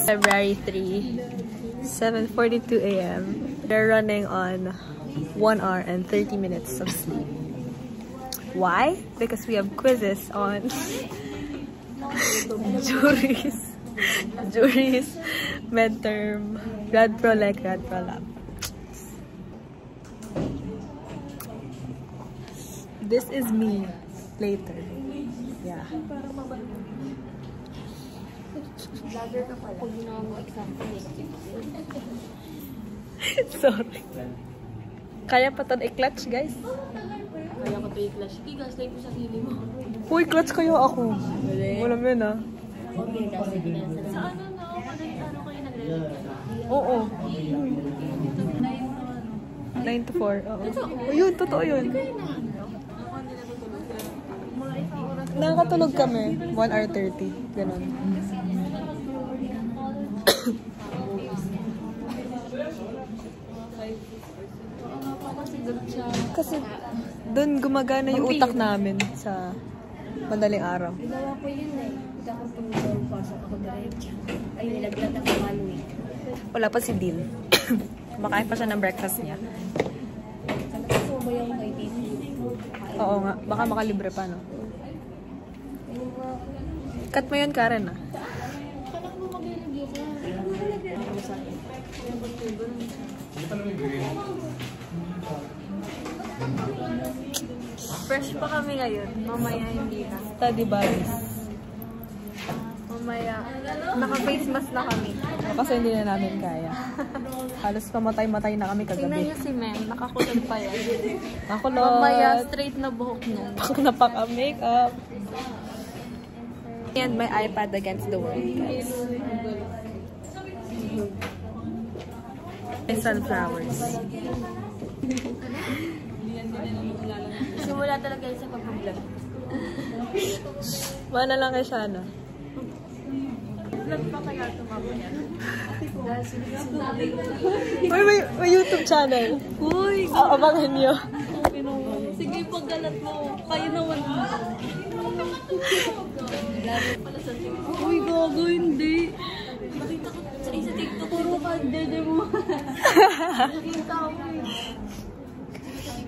February 3, 7:42 a.m. They're running on 1 hour and 30 minutes of sleep. Why? Because we have quizzes on juries, midterm, grad pro lec, grad pro lab. This is me later. Yeah. Sorry. Kaya pa ito i-clutch, guys? Kaya ko ito i-clutch. Sige, gaslight mo sa sarili mo. Uy, clutch kayo ako. Wala mo yun, ah. Okay, gaslight mo na. Sa ano, no? Ano kayo nag-record? Oo. 9 to 4. Oo. Yun, totoo yun. Nakakatulog kami. 1 hour 30. Ganon. Kasi doon gumagana yung utak namin sa madaling araw. Ginawa ko yun eh. Hindi ako pasok ako diretso. Ay, nilaglat ako 1 week. Wala pa si Dean. Kumakain pa siya ng breakfast niya. Gusto mo ba yung kay Titi? Oo nga. Baka makalibre pa, no? Cut mo yun, Karen, ah. Kala ko mag-ilagay ka. Ano sa akin? Fresh pa kami ngayon. Mamaya hindi na. Study buddies. Mamaya, naka-face mask na kami. Kasi hindi na namin kaya. Halos pamatay-matay na kami kagabi. Tingnan niyo si Mem, nakakulot pa yan. Nakulot. Mamaya, straight na buhok niya. Pak na pak ang makeup. And my iPad against the world, guys. And sunflowers. Simula talaga yun sa pag-vlog. Mana lang kay Shana. Vlog pa kaya ito mamaya? Uy, may YouTube channel. Uy! Abangan nyo. Sige, paggalat mo. Kayo naman. Uy, gago, hindi. Nakita ko sa isa TikTok. Puro ka, dede mo. Nakita ko eh.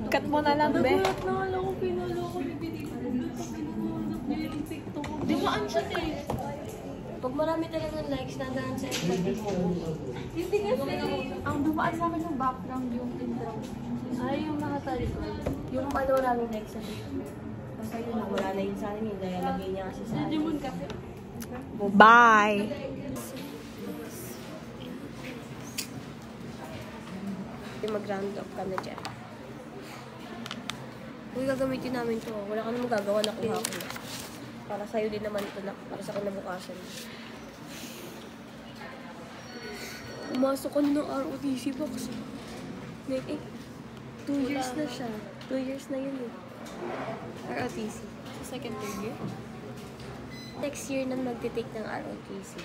Cut mo na lang, be. Nagulat na alam ko, pinalo ko. Pinulot niya yung TikTok ko. Di ba, ang shot eh? Pag marami talagang likes na daan sa TikTok mo. Hindi kasi, ang dumaan sa akin yung background, yung intro. Ay, yung nakatalikod. Yung ano maraming likes sa TikTok. Basta yun, wala na yun sa akin. Yung nalagay niya kasi sa akin. Bye! Mag-round up ka na dyan. Uy, gagamitin namin to. Wala ka na magagawa na kuha ko na. Para sa'yo din naman ito na. Para sa kinabukasan. Pumasok ko ng ROTC box. Like, 2 years na siya. 2 years na yun eh. ROTC. Sa second year? Next year na magte-take ng ROTC.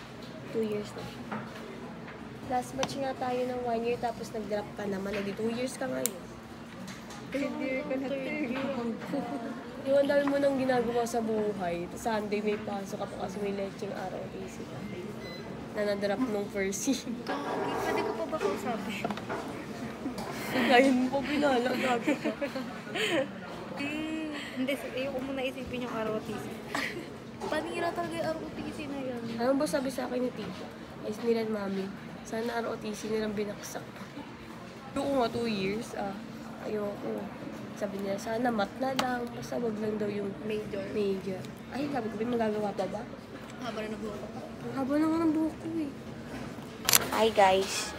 2 years na siya. Last batch nga tayo ng 1 year tapos nag-drop ka naman. Nag 2 years ka ngayon. Third year ka na. Yung ang dami mo nang ginagawa sa buhay. Sunday may pasok ka pa kasi may lecheng ROTC ka. Na na-drop nung first year. Pwede ko pa ba kausapin? Ngayon mo pinala. Hindi, ayoko muna isipin yung ROTC. Panira talaga yung ROTC na yun. Ano ba sabi sa akin ni Tito? Ayos nila mami. Sana ROTC nilang binaksak. Ayoko nga 2 years. Ayoko. Sabi niya, sana mat na lang. Basta wag lang daw yung major. Ay, sabi ko, magagawa pa ba? Haba na ng buhok ko. Haba na nga ng buhok ko eh. Hi guys.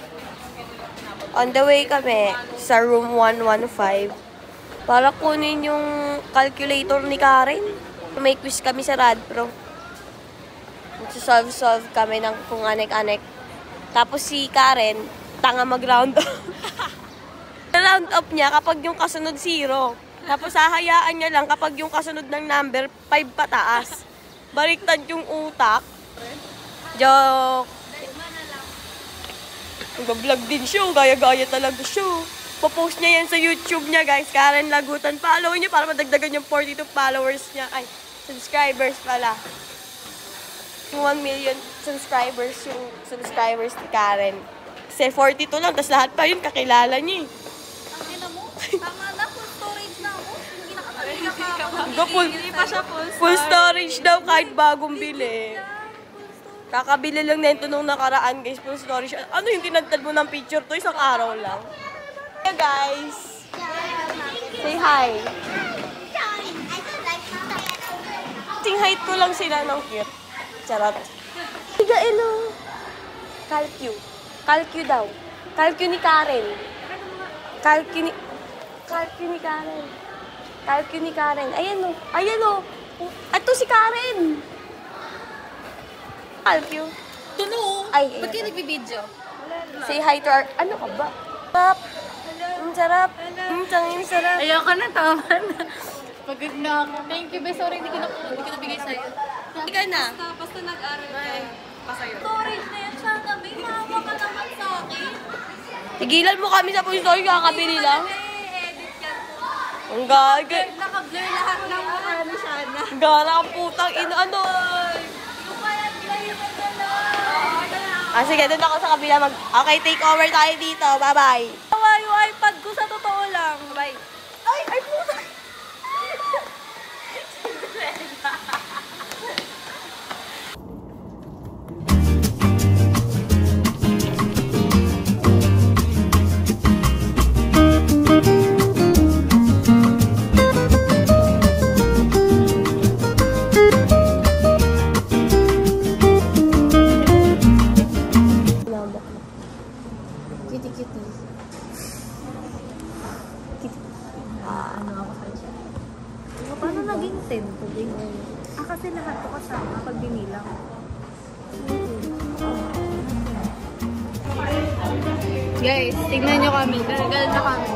On the way kami sa room 115 para kunin yung calculator ni Karen. May quiz kami sa Radpro. Magsasolve kami ng kung anek-anek. Tapos si Karen, tanga mag-round up. Round up niya kapag yung kasunod 0. Tapos hahayaan niya lang kapag yung kasunod ng number 5 pataas. Baliktad yung utak. Joke. Nag-vlog din siya. Gaya-gaya talaga siya. Popost niya yan sa YouTube niya, guys. Karen Lagutan. Follow niya para madagdagan yung 42 followers niya. Ay, subscribers pala. 1 million subscribers yung subscribers ni Karen. Kasi 42 lang, tapos lahat pa yun, kakilala niya eh. Ang ina mo, tama na, full storage na ako. Hindi nakakabili ka Hindi pa siya full storage daw kahit bagong bili. Kakabili lang nito nung nakaraan guys, full storage. Ano yung tinagtad mo ng picture to? Isang araw lang. Hey guys! Say hi! Sing height ko lang sila ng cute. Charot. Tiga ilo. Calcu. Calcu daw. Calcu ni Karen. Calcu ni Karen. Calcu ni Karen. Ayan o. Ayan o. Ato si Karen. Calcu. Tulo. Ay, Ba't kayo nagbibideo? say hi to our... Ano ka ba? Pap. Ang sarap. Ang sarap. Ayoko na, tama na. Pagod na ako. Thank you, be. Sorry, hindi ko nabigay sa'yo. Hindi ka na. Basta nag-aral ka. Storage na yan, sana. May mahawa ka naman sa akin. Tigilan mo kami sa full storage, kakabili lang. Edit yan po. Ang gaga. Naka-blur lahat ng mukha ni Shana. Gala ang putang ina. Ano? Yung kaya blur ka na. Sige, doon ako sa kabila Okay, take over tayo dito. Bye-bye. Tawa yung iPad ko sa totoo lang. Bye. Ay, puta. Paano naging 10 to din? Kasi lahat ko kasama pag binilang. Guys, tignan nyo kami. Ganagal na kami.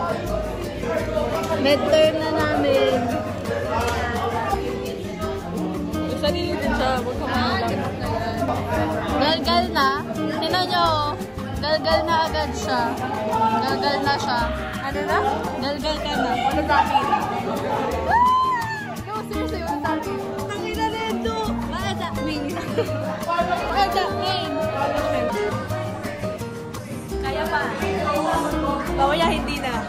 Midterm na namin. Sarili din siya. Galgal na. Tignan nyo. Galgal na agad siya. Galgal na siya. Ano na? Galgal ka na. Ano dati? Seriously, what does that mean? Ang inalento! What does that mean? What does that mean? Kaya pa. Mamaya hindi na.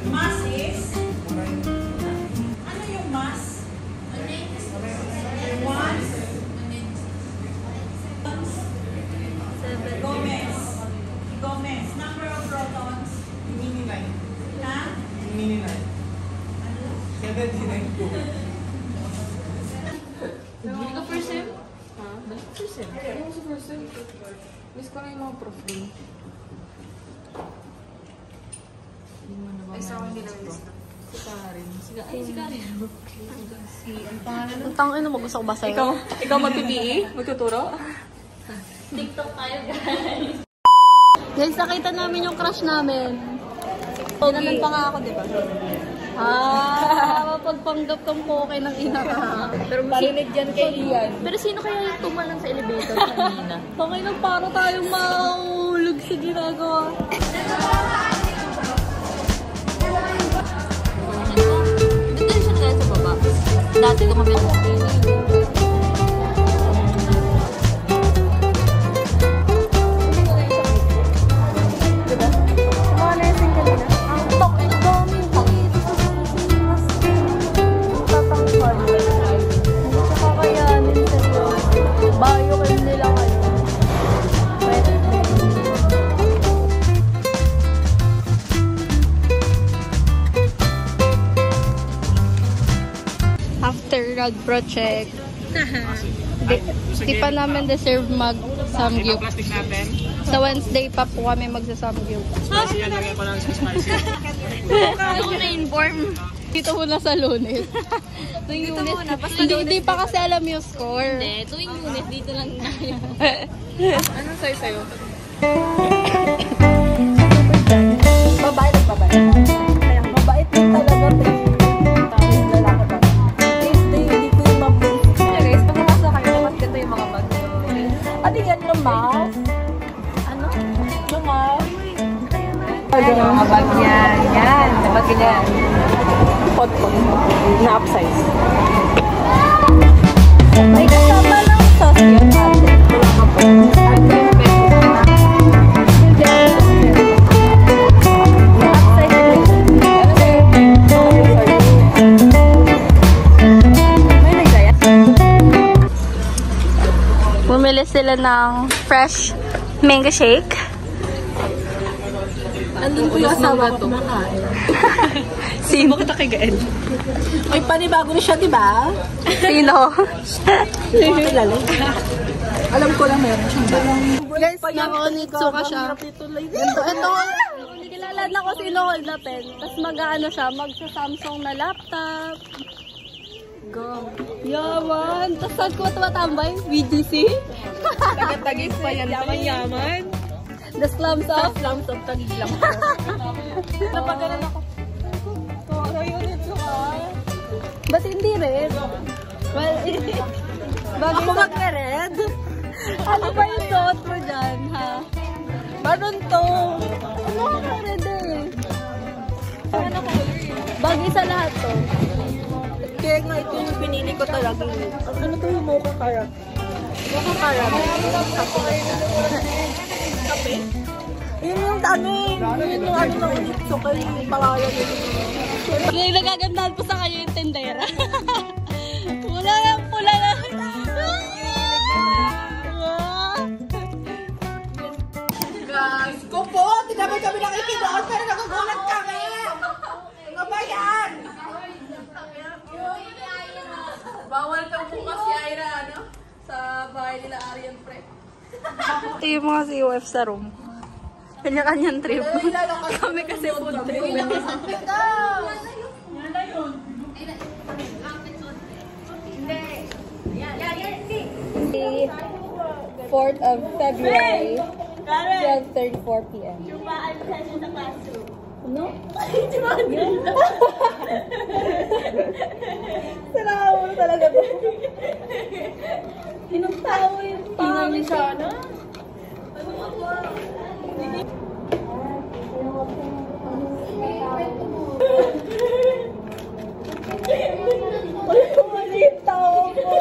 Mas is? Ano yung mas? One. Gomez. Number of protons? Mini-9. Ha? Mini-9. 79 po. Bili ka first sem? Ha? Bili ka first sem? Ano sa first sem? Miss ko na yung mga prof din. Ay, sa akin hindi namin miss na. Si Karen. Si Karen. Ang tangin mo, gusto ko ba sa'yo? Ikaw mag-PPE? Magtuturo? TikTok tayo, guys. Guys, nakita namin yung crush namin. Tinanan pa nga ako, di ba? Mapagpanggap kang poke ng ina ka. Pero marinig dyan kay Ian. Pero sino kaya yung tumalang sa elevator kanina? Tangay na para tayong mahulog sa ginagawa. Dito siya na sa baba. Dati lumabit sa pinig. Rag project. Di pa namin deserve mag-samgyup. Sa Wednesday pa po kami magsa-samgyup. Ano ko na-inform? Dito muna sa Lunes. Tuwing Lunes. Hindi pa kasi alam yung score. Hindi, tuwing Lunes dito lang tayo. Anong sa'yo? Babae ng babae. Mabait din talaga. Lalaki ba? Hindi ko yung mabait. Guys, pakapasa kayo. Mas ganda yung mga bag. Ano yan, lumaw? Ano? Lumaw? Abag yan. Yan. Abag yan. Pot-pot. Na-upsize. May kasama ng sauce yan ate. Bumili sila ng fresh mango shake. Andun ko yung asawa ko kumakain. Sino? Bakit nakigaan? Ay, panibago na siya, diba? Sino? Kilala. Alam ko lang meron siyang ba. Guys, naka-onitsuka siya. Ito, kilala na ko sino hold na pen. Tapos mag-ano siya, magsa-Samsung na laptop. Go. Yaman. Tapos saan ko tumatambay? VDC? Tagatagis pa yan. Yaman-yaman. The slums of? Slums of Taguig lang po. Napagalan ako. Naka-unitsuka. Ba't hindi red? Well, Ako magka-red? ano ba yung suot mo dyan, ha? Baron to. Ano ka red eh? Ano ko? Bagay sa lahat to. Kaya nga ito yung pinili ko talaga. Ano to yung mocha carrot? Mocha carrot. Kape? Yun yung ano eh. Yun yung ano na unitsuka yung pangalan yun. Yung nagagandahan po sa kanya yung tendera. Pula lang, pula lang. Guys, ko po, tinabay kami nakikidoon pero nakagulat kami. Ano ba yan? Bawal kang bukas si Ira, ano? Sa bahay nila Arian Pre. Ito yung mga COF sa room. Kanya-kanyang trip. Kami kasi food trip. 4th of February, 12:34 p.m. Tumaan siya sa classroom. Ano? Tumaan yun. Sinakaw mo talaga to. Inong-tao yung pangit. Sana? Ano yung tao mo?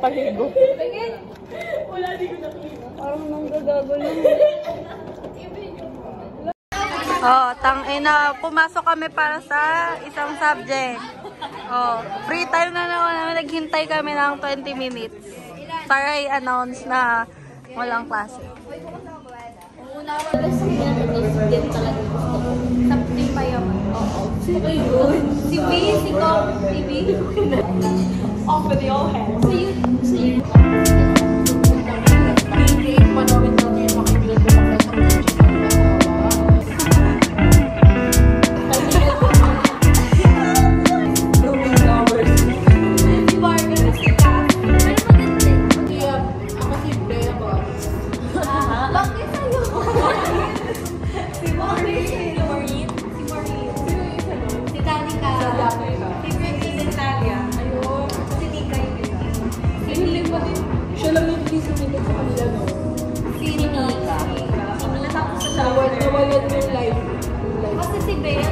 Paligo. Wala, di ko nakita. Parang nang gagagulo. Oh, tangina, pumasok kami para sa isang subject. Oh, free time na naman, naghintay kami ng 20 minutes para i-announce na walang klase. Una ko kasi yan talaga gusto ko. Sa team pa yaman. Oo. Sino yun? Si B, si Kong, si B. Off with the all hands. So yun. Panawin lang yung makibilang ko pa sa Si Barbie kasi ka. Pero maganda eh. Ako si Bea ba? Bakit sa'yo? Si Maureen. Si Maureen. Si Maureen. Sino yung isa doon? Si Danica. Si Britney. Si Natalia. Ayun. Si Nika yung isa. Hindi pa din. Siya lang yung hindi sumigat sa kanila, no? Si Nika. Natapos sa shower. Nawalan yung live. Kasi si Bea